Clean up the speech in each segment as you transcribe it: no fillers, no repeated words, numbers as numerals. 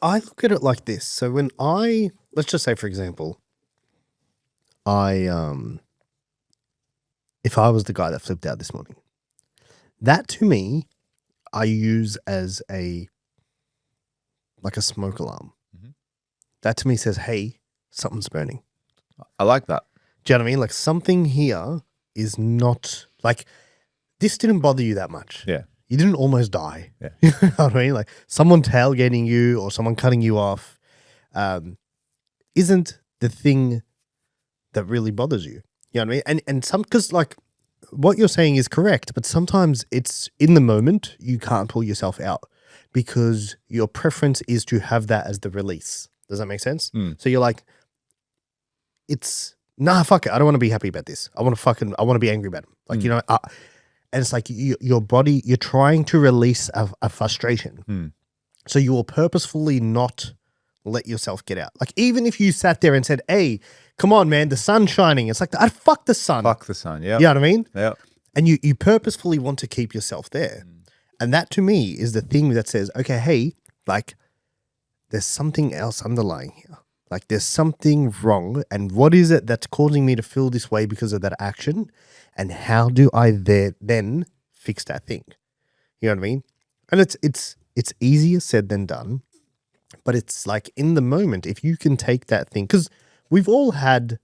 I look at it like this. So when let's just say, for example, if I was the guy that flipped out this morning, that to me, I use as like a smoke alarm. Mhm. That to me says, hey, something's burning. I like that. Do you know what I mean? Like something here is not like this didn't bother you that much. Yeah. You didn't almost die. Yeah. You know what I mean? Like someone tailgating you or someone cutting you off isn't the thing that really bothers you. You know what I mean? And because like what you're saying is correct, but sometimes it's in the moment you can't pull yourself out because your preference is to have that as the release. Does that make sense? So you're like, fuck it. I don't want to be happy about this. I want to be angry about it. Like, you know, and it's like your body, you're trying to release a frustration. So you will purposefully not let yourself get out. Like even if you sat there and said, hey, come on, man, the sun's shining. It's like, fuck the sun. Fuck the sun. Yeah. You know what I mean? Yeah. And you purposefully want to keep yourself there. And that to me is the thing that says, okay, hey, like there's something else underlying here. Like there's something wrong. And what is it that's causing me to feel this way because of that action? And how do I then fix that thing? You know what I mean? And it's easier said than done. But it's like in the moment, if you can take that thing, because we've all had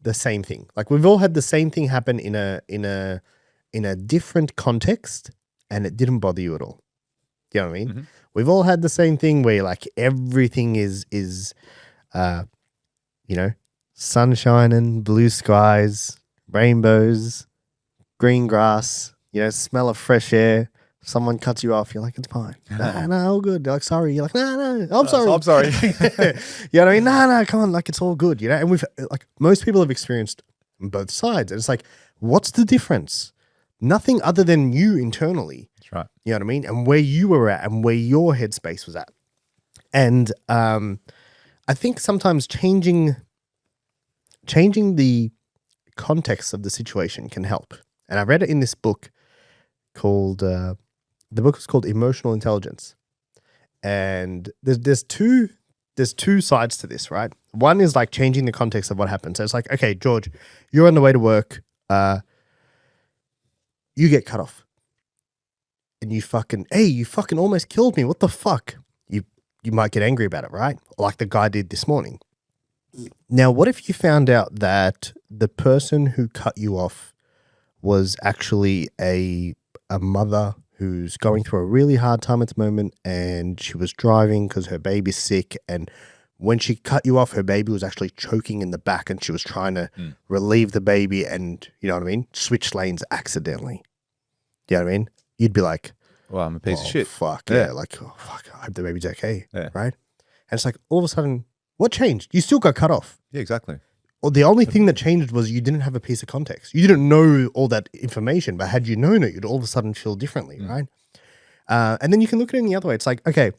the same thing. Like we've all had the same thing happen in a different context, and it didn't bother you at all. Do you know what I mean? We've all had the same thing where like everything is you know, sun shining, blue skies, rainbows, green grass, you know, smell of fresh air. Someone cuts you off, you're like, it's fine. No, all good. They're like, sorry. You're like, no, I'm sorry. I'm sorry. You know what I mean? No, come on. Like, it's all good, you know? And we've, like, most people have experienced both sides. And it's like, what's the difference? Nothing other than you internally. That's right. You know what I mean? And where you were at and where your headspace was at. And I think sometimes changing the context of the situation can help. And I read it in this book called... the book is called Emotional Intelligence. And there's two sides to this, right? One is like changing the context of what happened. So it's like, okay, George, you're on the way to work. You get cut off. And you fucking almost killed me. What the fuck? You might get angry about it, right? Like the guy did this morning. Now, what if you found out that the person who cut you off was actually a mother who's going through a really hard time at the moment, and she was driving because her baby's sick, and when she cut you off, her baby was actually choking in the back and she was trying to relieve the baby and, you know what I mean, switch lanes accidentally. You know what I mean? You'd be like, well, I'm a piece of shit. Fuck, yeah. Like, oh, fuck, I hope the baby's okay, Yeah. right? And it's like, all of a sudden, what changed? You still got cut off. Yeah, exactly. Well, the only thing that changed was you didn't have a piece of context. You didn't know all that information, but had you known it, you'd all of a sudden feel differently, right? And then you can look at it in the other way. It's like, okay,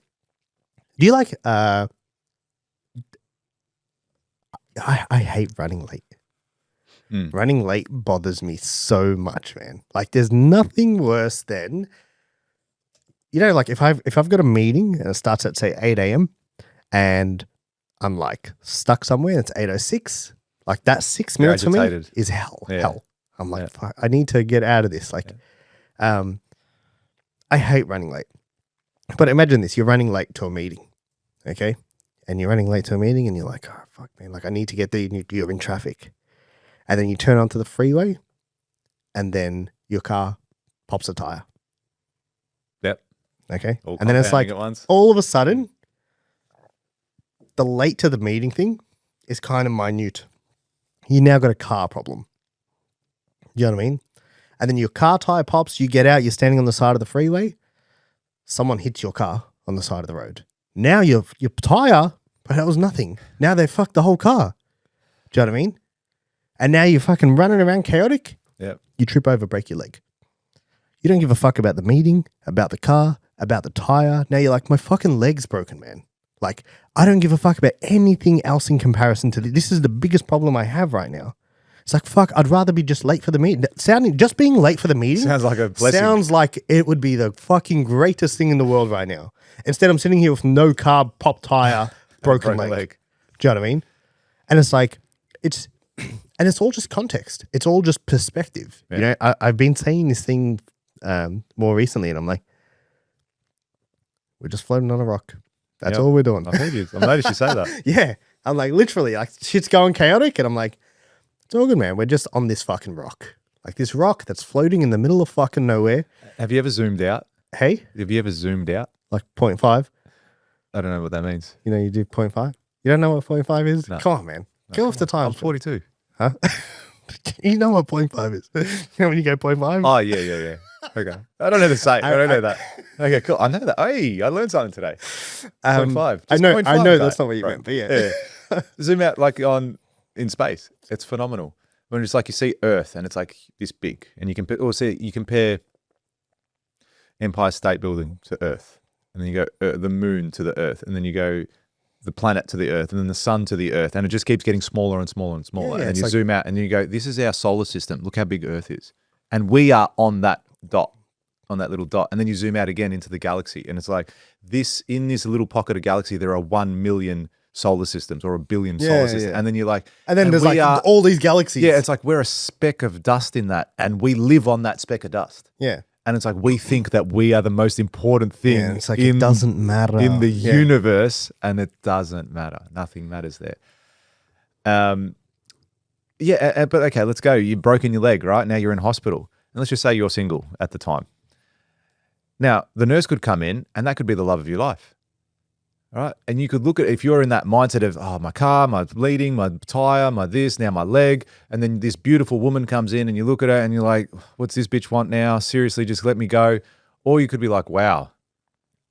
do you like, I hate running late. Running late bothers me so much, man. Like there's nothing worse than, you know, like if I've got a meeting and it starts at say 8 a.m. and I'm like stuck somewhere and it's 8:06, like that 6 minutes for me is hell. Yeah. Hell. I'm like, fuck, I need to get out of this. Like, I hate running late. But imagine this, you're running late to a meeting, okay? And you're running late to a meeting and you're like, oh, fuck, man, like I need to get there. You're in traffic. And then you turn onto the freeway and then your car pops a tire. Yep. Okay? All and then it's like, all of a sudden, the late to the meeting thing is kind of minute. You now got a car problem. You know what I mean? And then your car tire pops, you get out, you're standing on the side of the freeway, someone hits your car on the side of the road. Now your tire, but that was nothing. Now they fucked the whole car. Do you know what I mean? And now you're fucking running around chaotic. Yep. You trip over, break your leg. You don't give a fuck about the meeting, about the car, about the tire. Now you're like, my fucking leg's broken, man. Like, I don't give a fuck about anything else in comparison to this. This is the biggest problem I have right now. It's like, fuck, I'd rather be just late for the meeting. Just being late for the meeting Sounds like a blessing. sounds like it would be the fucking greatest thing in the world right now. Instead, I'm sitting here with no carb, pop tire, broken leg. Do you know what I mean? And it's like, it's all just context. It's all just perspective. Yeah. You know, I've been saying this thing more recently, and I'm like, we're just floating on a rock. That's all we're doing. I heard you. I noticed you say that. Yeah. I'm like, literally, like, shit's going chaotic, and I'm like, it's all good, man. We're just on this fucking rock. Like this rock that's floating in the middle of fucking nowhere. Have you ever zoomed out? Hey? Have you ever zoomed out? Like 0.5? I don't know what that means. You know, you do 0.5? You don't know what 0.5 is? No. Come on, man. Go off the time. I'm 42. Huh? You know what 0.5 is. You know when you go 0.5? Oh, yeah. Okay. I don't know the say. I don't know that. Okay, cool. I know that. Hey, I learned something today. 0.5. I know, 0.5, I know okay. that's not what you Right. meant, but yeah. Zoom out like in space. It's phenomenal. When it's like you see Earth and it's like this big, and you compare Empire State Building to Earth, and then you go the moon to the Earth, and then you go the planet to the Earth, and then the sun to the Earth, and it just keeps getting smaller and smaller and smaller. Yeah, and you like, zoom out, and you go, "This is our solar system. Look how big Earth is," and we are on that dot, on that little dot. And then you zoom out again into the galaxy, and it's like this in this little pocket of galaxy, there are 1 million solar systems or 1 billion solar systems, and then you're like, and then there's like all these galaxies. Yeah, it's like we're a speck of dust in that, and we live on that speck of dust. Yeah. And it's like we think that we are the most important thing. Yeah, it's like it doesn't matter in the universe, and it doesn't matter. Nothing matters there. But okay, let's go. You've broken your leg, right? Now you're in hospital, and let's just say you're single at the time. Now the nurse could come in, and that could be the love of your life. All right. And you could look at, if you're in that mindset of, oh, my car, my bleeding, my tire, my this, now my leg. And then this beautiful woman comes in and you look at her and you're like, what's this bitch want now? Seriously, just let me go. Or you could be like, wow,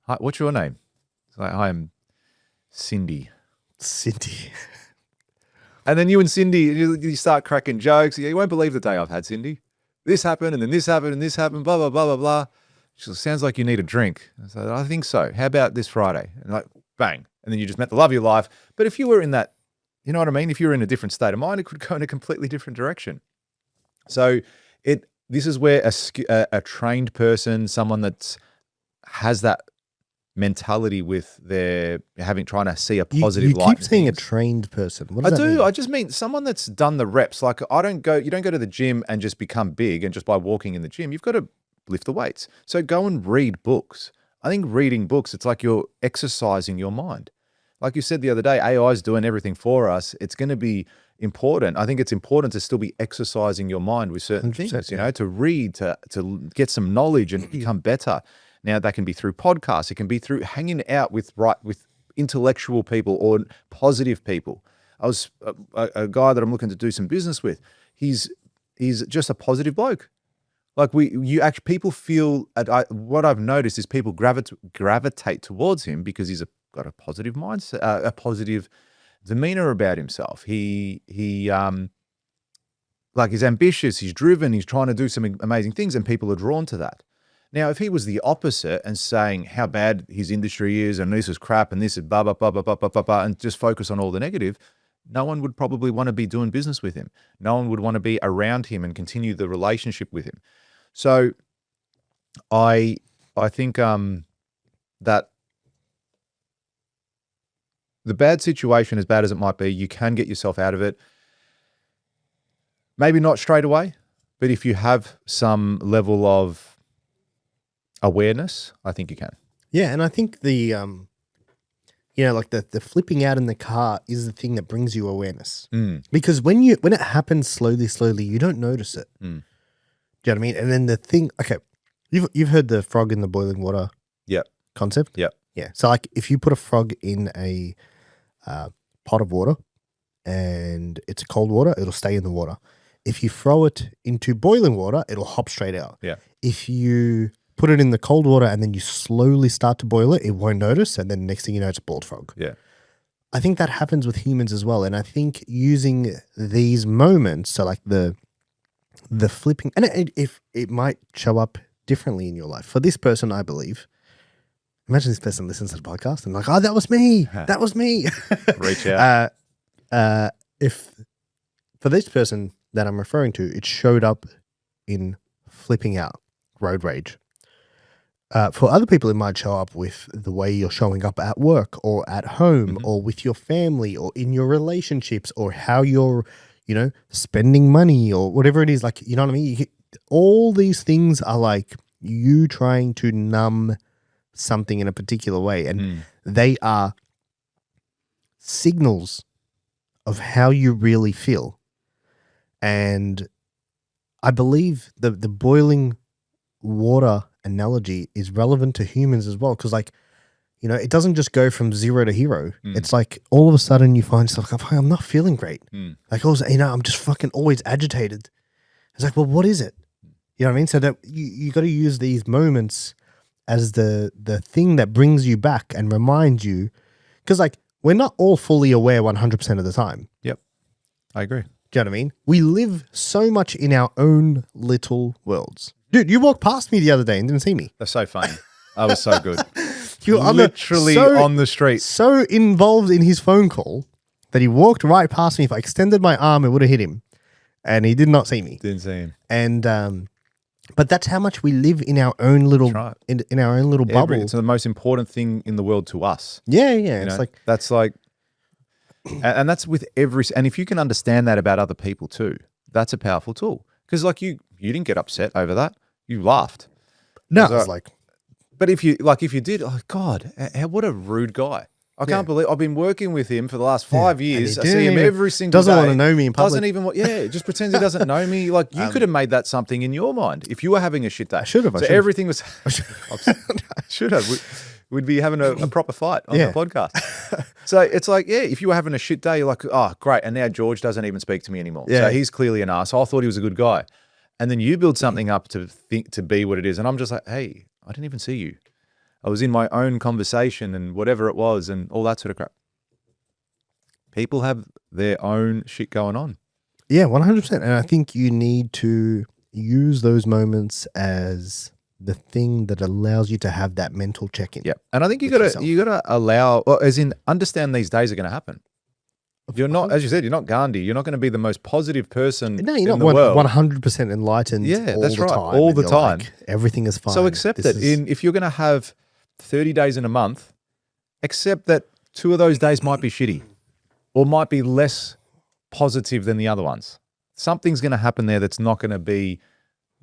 hi, what's your name? It's like, I am Cindy. Cindy. And then you and Cindy, you start cracking jokes. You won't believe the day I've had, Cindy. This happened and then this happened and this happened, blah, blah, blah, blah, blah. She goes, sounds like you need a drink. I said, I think so. How about this Friday? And like, bang. And then you just met the love of your life. But if you were in that, you know what I mean? If you were in a different state of mind, it could go in a completely different direction. So this is where a trained person, someone that has that mentality with their trying to see a positive light. You keep saying a trained person. What does that mean? I just mean someone that's done the reps. Like you don't go to the gym and just become big and just by walking in the gym. You've got to lift the weights. So go and read books. I think reading books, it's like you're exercising your mind. Like you said the other day, AI is doing everything for us. It's going to be important. I think it's important to still be exercising your mind with certain things, you know, to read, to get some knowledge and become better. Now that can be through podcasts. It can be through hanging out with intellectual people or positive people. I was a guy that I'm looking to do some business with. He's just a positive bloke. Like people feel, what I've noticed is people gravitate towards him because he's got a positive mindset, a positive demeanor about himself. He like he's ambitious, he's driven, he's trying to do some amazing things, and people are drawn to that. Now, if he was the opposite and saying how bad his industry is and this is crap and this is blah, blah, blah, blah, blah, blah, blah, blah, and just focus on all the negative, no one would probably want to be doing business with him. No one would want to be around him and continue the relationship with him. So I think that the bad situation, as bad as it might be, you can get yourself out of it. Maybe not straight away, but if you have some level of awareness, I think you can. Yeah, and I think the like the flipping out in the car is the thing that brings you awareness. Because when it happens slowly, you don't notice it. Do you know what I mean? And then the thing, okay, you've heard the frog in the boiling water concept? Yep. Yeah. So like if you put a frog in a pot of water and it's cold water, it'll stay in the water. If you throw it into boiling water, it'll hop straight out. Yeah. If you put it in the cold water and then you slowly start to boil it, it won't notice. And then next thing you know, it's a boiled frog. Yeah. I think that happens with humans as well. And I think using these moments, so like the flipping, and it might show up differently in your life. For this person, I believe, imagine this person listens to the podcast and like, oh, that was me. That was me. Reach out. If for this person, that I'm referring to, it showed up in flipping out, road rage. For other people, it might show up with the way you're showing up at work or at home or with your family or in your relationships or how you're, spending money or whatever it is. Like, you know what I mean? All these things are like you trying to numb something in a particular way. And they are signals of how you really feel. And I believe the boiling water analogy is relevant to humans as well. Because it doesn't just go from 0 to hero. It's like all of a sudden you find yourself like, I'm not feeling great. Like, also, I'm just fucking always agitated. It's like, well, what is it? You know what I mean? So that you got to use these moments as the thing that brings you back and reminds you. Because we're not all fully aware 100% of the time. Yep. I agree. Do you know what I mean? We live so much in our own little worlds. Dude, you walked past me the other day and didn't see me. That's so funny. I was so good. You were literally on the street. So involved in his phone call that he walked right past me. If I extended my arm, it would have hit him. And he did not see me. Didn't see him. And but that's how much we live in our own little in our own little bubble. It's the most important thing in the world to us. Yeah. It's and that's with and if you can understand that about other people too, that's a powerful tool. Because you didn't get upset over that. You laughed. No, it's like. But if you did, oh God, what a rude guy. I can't believe I've been working with him for the last 5 years. I see him every single day. Doesn't want to know me in public. Doesn't even just pretends he doesn't know me. Like you could have made that something in your mind if you were having a shit day. I should have. So everything was. I should have. We'd be having a proper fight on the podcast. So it's like, if you were having a shit day, you're like, oh, great. And now George doesn't even speak to me anymore. Yeah. So he's clearly an ass. I thought he was a good guy. And then you build something up to be what it is. And I'm just like, hey, I didn't even see you. I was in my own conversation and whatever it was and all that sort of crap. People have their own shit going on. Yeah, 100%. And I think you need to use those moments as the thing that allows you to have that mental check-in. Yeah. And I think you gotta allow, as in understand these days are going to happen. You're not, as you said, you're not Gandhi. You're not going to be the most positive person in the world. 100% enlightened that's right. time. All the time. Like, everything is fine. So accept it. If you're going to have 30 days in a month, accept that 2 of those days might be shitty or might be less positive than the other ones. Something's going to happen there that's not going to be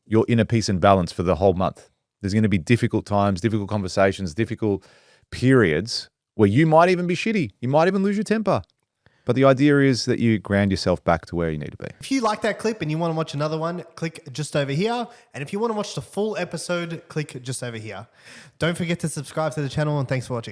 your inner peace and balance for the whole month. There's going to be difficult times, difficult conversations, difficult periods where you might even be shitty. You might even lose your temper. But the idea is that you ground yourself back to where you need to be. If you like that clip and you want to watch another one, click just over here. And if you want to watch the full episode, click just over here. Don't forget to subscribe to the channel and thanks for watching.